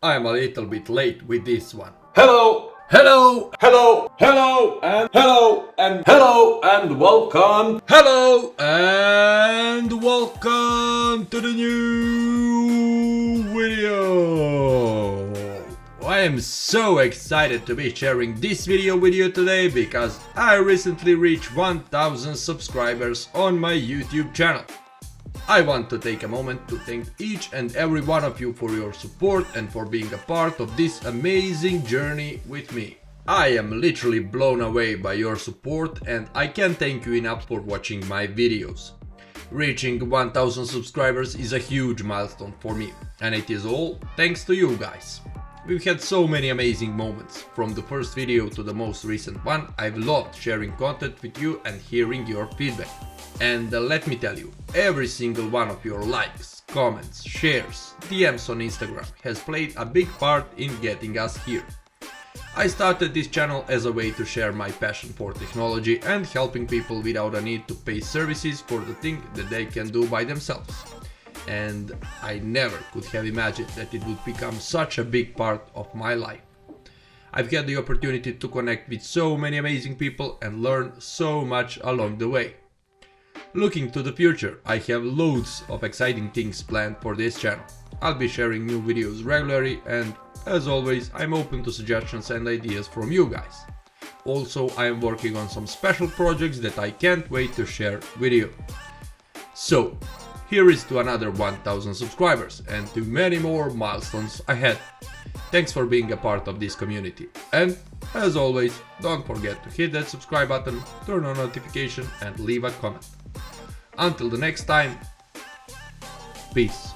I'm a little bit late with this one. Hello, Hello! hello, hello, and hello, and hello, and welcome. Hello! And welcome to the new video! I am so excited to be sharing this video with you today because I recently reached 1000 subscribers on my YouTube channel. I want to take a moment to thank each and every one of you for your support and for being a part of this amazing journey with me. I am literally blown away by your support and I can't thank you enough for watching my videos. Reaching 1000 subscribers is a huge milestone for me, and it is all thanks to you guys. We've had so many amazing moments, from the first video to the most recent one. I've loved sharing content with you and hearing your feedback. And let me tell you, every single one of your likes, comments, shares, DMs on Instagram has played a big part in getting us here. I started this channel as a way to share my passion for technology and helping people without a need to pay services for the thing that they can do by themselves. And I never could have imagined that it would become such a big part of my life. I've had the opportunity to connect with so many amazing people and learn so much along the way. Looking to the future, I have loads of exciting things planned for this channel. I'll be sharing new videos regularly, and as always, I'm open to suggestions and ideas from you guys. Also, I am working on some special projects that I can't wait to share with you. So, here is to another 1000 subscribers and to many more milestones ahead. Thanks for being a part of this community. And as always, don't forget to hit that subscribe button, turn on notification and leave a comment. Until the next time, peace.